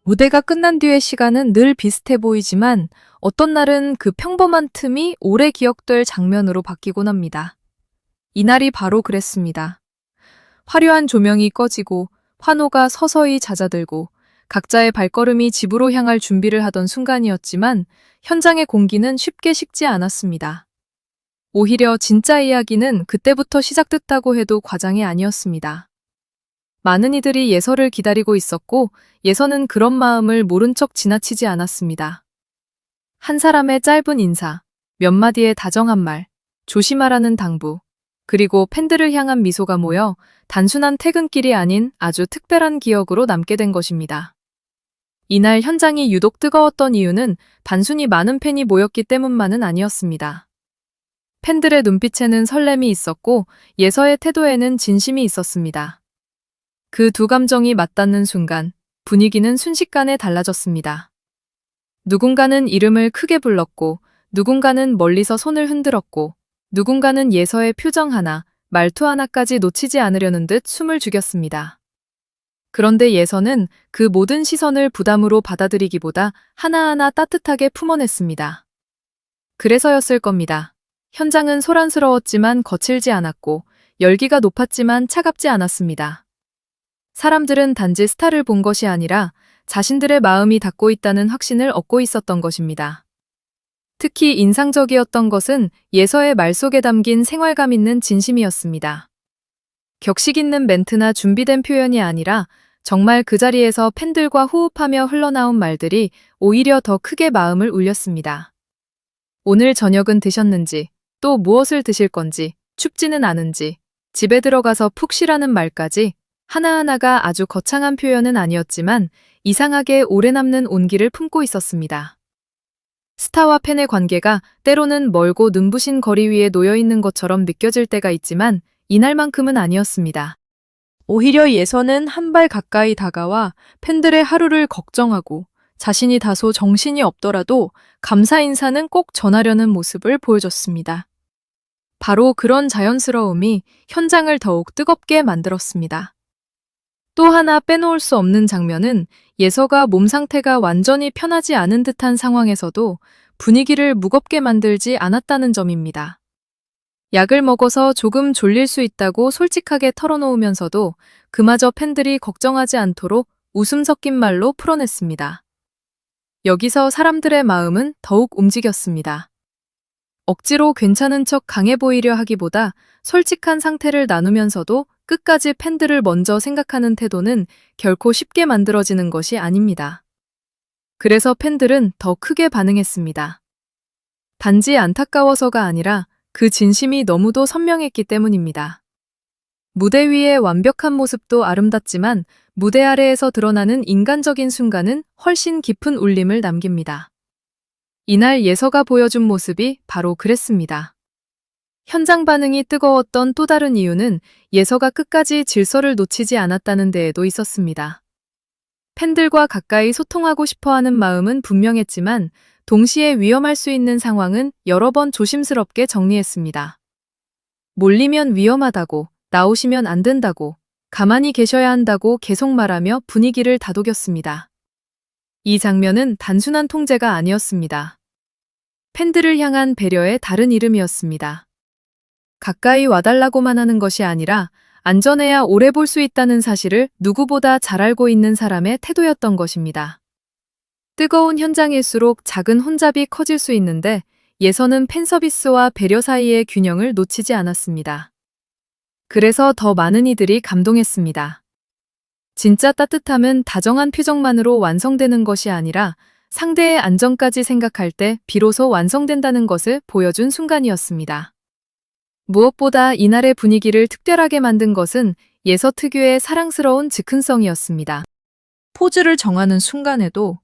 무대가 끝난 뒤의 시간은 늘 비슷해 보이지만 어떤 날은 그 평범한 틈이 오래 기억될 장면으로 바뀌곤 합니다. 이날이 바로 그랬습니다. 화려한 조명이 꺼지고 환호가 서서히 잦아들고 각자의 발걸음이 집으로 향할 준비를 하던 순간이었지만 현장의 공기는 쉽게 식지 않았습니다. 오히려 진짜 이야기는 그때부터 시작됐다고 해도 과장이 아니었습니다. 많은 이들이 예서를 기다리고 있었고 예서는 그런 마음을 모른 척 지나치지 않았습니다. 한 사람의 짧은 인사, 몇 마디의 다정한 말, 조심하라는 당부, 그리고 팬들을 향한 미소가 모여 단순한 퇴근길이 아닌 아주 특별한 기억으로 남게 된 것입니다. 이날 현장이 유독 뜨거웠던 이유는 단순히 많은 팬이 모였기 때문만은 아니었습니다. 팬들의 눈빛에는 설렘이 있었고 예서의 태도에는 진심이 있었습니다. 그 두 감정이 맞닿는 순간 분위기는 순식간에 달라졌습니다. 누군가는 이름을 크게 불렀고 누군가는 멀리서 손을 흔들었고 누군가는 예서의 표정 하나, 말투 하나까지 놓치지 않으려는 듯 숨을 죽였습니다. 그런데 예서는 그 모든 시선을 부담으로 받아들이기보다 하나하나 따뜻하게 품어냈습니다. 그래서였을 겁니다. 현장은 소란스러웠지만 거칠지 않았고 열기가 높았지만 차갑지 않았습니다. 사람들은 단지 스타를 본 것이 아니라 자신들의 마음이 닿고 있다는 확신을 얻고 있었던 것입니다. 특히 인상적이었던 것은 예서의 말 속에 담긴 생활감 있는 진심이었습니다. 격식 있는 멘트나 준비된 표현이 아니라 정말 그 자리에서 팬들과 호흡하며 흘러나온 말들이 오히려 더 크게 마음을 울렸습니다. 오늘 저녁은 드셨는지, 또 무엇을 드실 건지, 춥지는 않은지, 집에 들어가서 푹 쉬라는 말까지 하나하나가 아주 거창한 표현은 아니었지만 이상하게 오래 남는 온기를 품고 있었습니다. 스타와 팬의 관계가 때로는 멀고 눈부신 거리 위에 놓여 있는 것처럼 느껴질 때가 있지만 이날만큼은 아니었습니다. 오히려 예서는 한 발 가까이 다가와 팬들의 하루를 걱정하고 자신이 다소 정신이 없더라도 감사 인사는 꼭 전하려는 모습을 보여줬습니다. 바로 그런 자연스러움이 현장을 더욱 뜨겁게 만들었습니다. 또 하나 빼놓을 수 없는 장면은 예서가 몸 상태가 완전히 편하지 않은 듯한 상황에서도 분위기를 무겁게 만들지 않았다는 점입니다. 약을 먹어서 조금 졸릴 수 있다고 솔직하게 털어놓으면서도 그마저 팬들이 걱정하지 않도록 웃음 섞인 말로 풀어냈습니다. 여기서 사람들의 마음은 더욱 움직였습니다. 억지로 괜찮은 척 강해 보이려 하기보다 솔직한 상태를 나누면서도 끝까지 팬들을 먼저 생각하는 태도는 결코 쉽게 만들어지는 것이 아닙니다. 그래서 팬들은 더 크게 반응했습니다. 단지 안타까워서가 아니라 그 진심이 너무도 선명했기 때문입니다. 무대 위의 완벽한 모습도 아름답지만 무대 아래에서 드러나는 인간적인 순간은 훨씬 깊은 울림을 남깁니다. 이날 예서가 보여준 모습이 바로 그랬습니다. 현장 반응이 뜨거웠던 또 다른 이유는 예서가 끝까지 질서를 놓치지 않았다는 데에도 있었습니다. 팬들과 가까이 소통하고 싶어하는 마음은 분명했지만 동시에 위험할 수 있는 상황은 여러 번 조심스럽게 정리했습니다. 몰리면 위험하다고, 나오시면 안 된다고, 가만히 계셔야 한다고 계속 말하며 분위기를 다독였습니다. 이 장면은 단순한 통제가 아니었습니다. 팬들을 향한 배려의 다른 이름이었습니다. 가까이 와달라고만 하는 것이 아니라 안전해야 오래 볼 수 있다는 사실을 누구보다 잘 알고 있는 사람의 태도였던 것입니다. 뜨거운 현장일수록 작은 혼잡이 커질 수 있는데 예서는 팬 서비스와 배려 사이의 균형을 놓치지 않았습니다. 그래서 더 많은 이들이 감동했습니다. 진짜 따뜻함은 다정한 표정만으로 완성되는 것이 아니라 상대의 안전까지 생각할 때 비로소 완성된다는 것을 보여준 순간이었습니다. 무엇보다 이날의 분위기를 특별하게 만든 것은 예서 특유의 사랑스러운 즉흥성이었습니다. 포즈를 정하는 순간에도,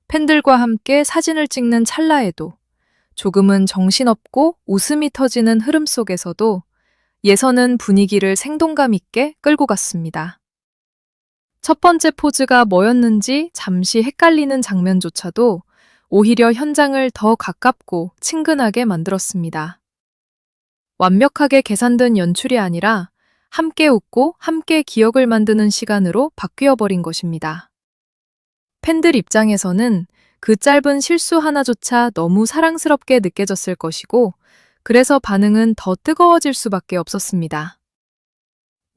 팬들과 함께 사진을 찍는 찰나에도, 조금은 정신없고 웃음이 터지는 흐름 속에서도 예서는 분위기를 생동감 있게 끌고 갔습니다. 첫 번째 포즈가 뭐였는지 잠시 헷갈리는 장면조차도 오히려 현장을 더 가깝고 친근하게 만들었습니다. 완벽하게 계산된 연출이 아니라 함께 웃고 함께 기억을 만드는 시간으로 바뀌어버린 것입니다. 팬들 입장에서는 그 짧은 실수 하나조차 너무 사랑스럽게 느껴졌을 것이고, 그래서 반응은 더 뜨거워질 수밖에 없었습니다.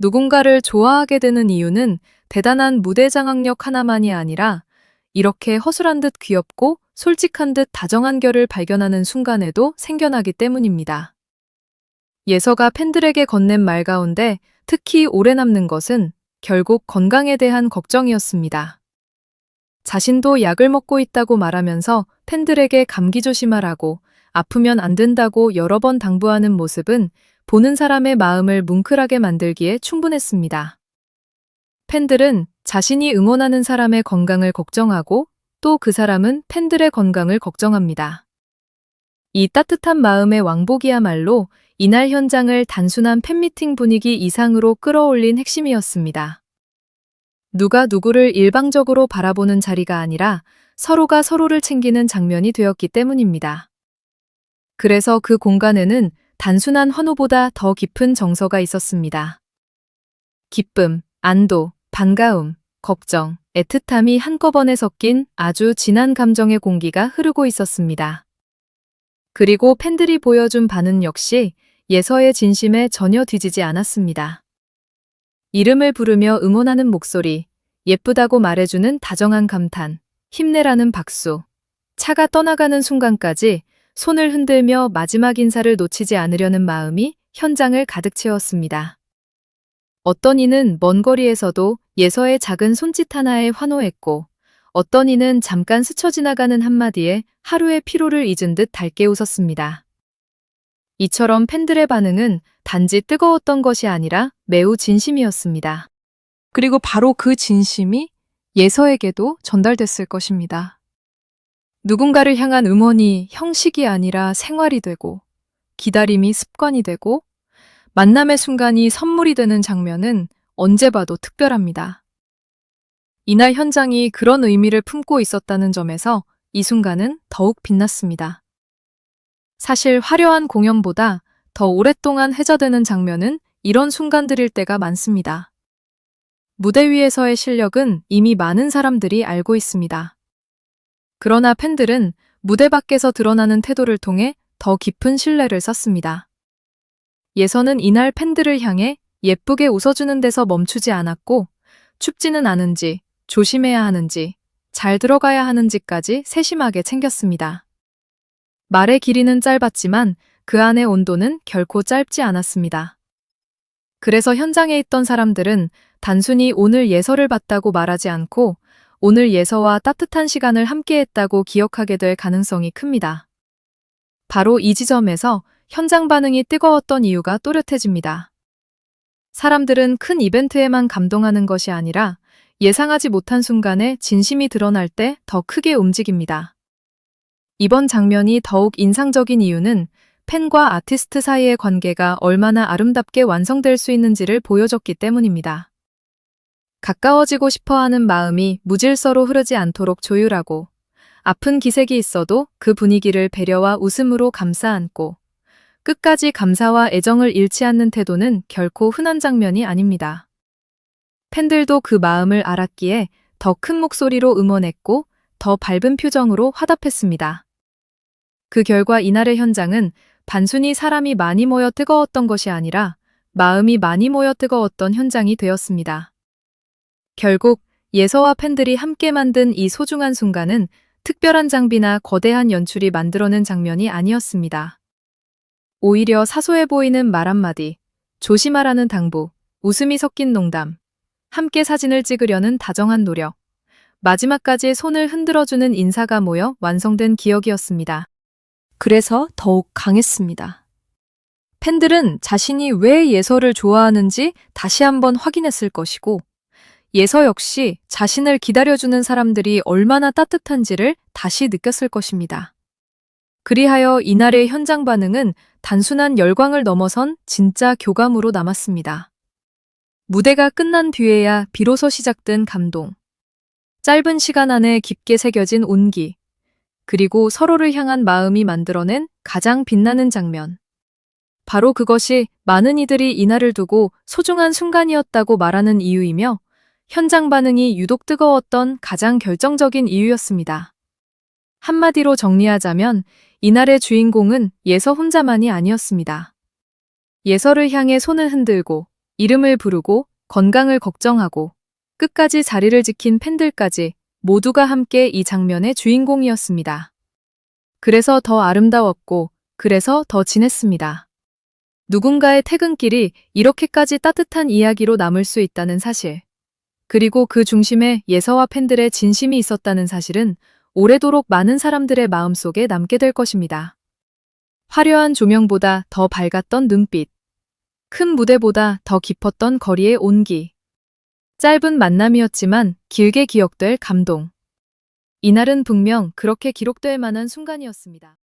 누군가를 좋아하게 되는 이유는 대단한 무대 장악력 하나만이 아니라 이렇게 허술한 듯 귀엽고 솔직한 듯 다정한 결을 발견하는 순간에도 생겨나기 때문입니다. 예서가 팬들에게 건넨 말 가운데 특히 오래 남는 것은 결국 건강에 대한 걱정이었습니다. 자신도 약을 먹고 있다고 말하면서 팬들에게 감기 조심하라고, 아프면 안 된다고 여러 번 당부하는 모습은 보는 사람의 마음을 뭉클하게 만들기에 충분했습니다. 팬들은 자신이 응원하는 사람의 건강을 걱정하고 또 그 사람은 팬들의 건강을 걱정합니다. 이 따뜻한 마음의 왕복이야말로 이날 현장을 단순한 팬미팅 분위기 이상으로 끌어올린 핵심이었습니다. 누가 누구를 일방적으로 바라보는 자리가 아니라 서로가 서로를 챙기는 장면이 되었기 때문입니다. 그래서 그 공간에는 단순한 환호보다 더 깊은 정서가 있었습니다. 기쁨, 안도, 반가움, 걱정, 애틋함이 한꺼번에 섞인 아주 진한 감정의 공기가 흐르고 있었습니다. 그리고 팬들이 보여준 반응 역시 예서의 진심에 전혀 뒤지지 않았습니다. 이름을 부르며 응원하는 목소리, 예쁘다고 말해주는 다정한 감탄, 힘내라는 박수, 차가 떠나가는 순간까지 손을 흔들며 마지막 인사를 놓치지 않으려는 마음이 현장을 가득 채웠습니다. 어떤 이는 먼 거리에서도 예서의 작은 손짓 하나에 환호했고, 어떤 이는 잠깐 스쳐 지나가는 한마디에 하루의 피로를 잊은 듯 달게 웃었습니다. 이처럼 팬들의 반응은 단지 뜨거웠던 것이 아니라 매우 진심이었습니다. 그리고 바로 그 진심이 예서에게도 전달됐을 것입니다. 누군가를 향한 응원이 형식이 아니라 생활이 되고, 기다림이 습관이 되고, 만남의 순간이 선물이 되는 장면은 언제 봐도 특별합니다. 이날 현장이 그런 의미를 품고 있었다는 점에서 이 순간은 더욱 빛났습니다. 사실 화려한 공연보다 더 오랫동안 회자되는 장면은 이런 순간들일 때가 많습니다. 무대 위에서의 실력은 이미 많은 사람들이 알고 있습니다. 그러나 팬들은 무대 밖에서 드러나는 태도를 통해 더 깊은 신뢰를 쌓습니다. 예서는 이날 팬들을 향해 예쁘게 웃어주는 데서 멈추지 않았고, 춥지는 않은지, 조심해야 하는지, 잘 들어가야 하는지까지 세심하게 챙겼습니다. 말의 길이는 짧았지만 그 안의 온도는 결코 짧지 않았습니다. 그래서 현장에 있던 사람들은 단순히 오늘 예서를 봤다고 말하지 않고 오늘 예서와 따뜻한 시간을 함께했다고 기억하게 될 가능성이 큽니다. 바로 이 지점에서 현장 반응이 뜨거웠던 이유가 또렷해집니다. 사람들은 큰 이벤트에만 감동하는 것이 아니라 예상하지 못한 순간에 진심이 드러날 때 더 크게 움직입니다. 이번 장면이 더욱 인상적인 이유는 팬과 아티스트 사이의 관계가 얼마나 아름답게 완성될 수 있는지를 보여줬기 때문입니다. 가까워지고 싶어하는 마음이 무질서로 흐르지 않도록 조율하고, 아픈 기색이 있어도 그 분위기를 배려와 웃음으로 감싸 안고, 끝까지 감사와 애정을 잃지 않는 태도는 결코 흔한 장면이 아닙니다. 팬들도 그 마음을 알았기에 더 큰 목소리로 응원했고, 더 밝은 표정으로 화답했습니다. 그 결과 이날의 현장은 단순히 사람이 많이 모여 뜨거웠던 것이 아니라 마음이 많이 모여 뜨거웠던 현장이 되었습니다. 결국 예서와 팬들이 함께 만든 이 소중한 순간은 특별한 장비나 거대한 연출이 만들어낸 장면이 아니었습니다. 오히려 사소해 보이는 말 한마디, 조심하라는 당부, 웃음이 섞인 농담, 함께 사진을 찍으려는 다정한 노력, 마지막까지 손을 흔들어주는 인사가 모여 완성된 기억이었습니다. 그래서 더욱 강했습니다. 팬들은 자신이 왜 예서를 좋아하는지 다시 한번 확인했을 것이고, 예서 역시 자신을 기다려주는 사람들이 얼마나 따뜻한지를 다시 느꼈을 것입니다. 그리하여 이날의 현장 반응은 단순한 열광을 넘어선 진짜 교감으로 남았습니다. 무대가 끝난 뒤에야 비로소 시작된 감동. 짧은 시간 안에 깊게 새겨진 온기. 그리고 서로를 향한 마음이 만들어낸 가장 빛나는 장면. 바로 그것이 많은 이들이 이날을 두고 소중한 순간이었다고 말하는 이유이며, 현장 반응이 유독 뜨거웠던 가장 결정적인 이유였습니다. 한마디로 정리하자면 이날의 주인공은 예서 혼자만이 아니었습니다. 예서를 향해 손을 흔들고 이름을 부르고 건강을 걱정하고 끝까지 자리를 지킨 팬들까지 모두가 함께 이 장면의 주인공이었습니다. 그래서 더 아름다웠고 그래서 더 진했습니다. 누군가의 퇴근길이 이렇게까지 따뜻한 이야기로 남을 수 있다는 사실, 그리고 그 중심에 예서와 팬들의 진심이 있었다는 사실은 오래도록 많은 사람들의 마음속에 남게 될 것입니다. 화려한 조명보다 더 밝았던 눈빛, 큰 무대보다 더 깊었던 거리의 온기, 짧은 만남이었지만 길게 기억될 감동. 이날은 분명 그렇게 기록될 만한 순간이었습니다.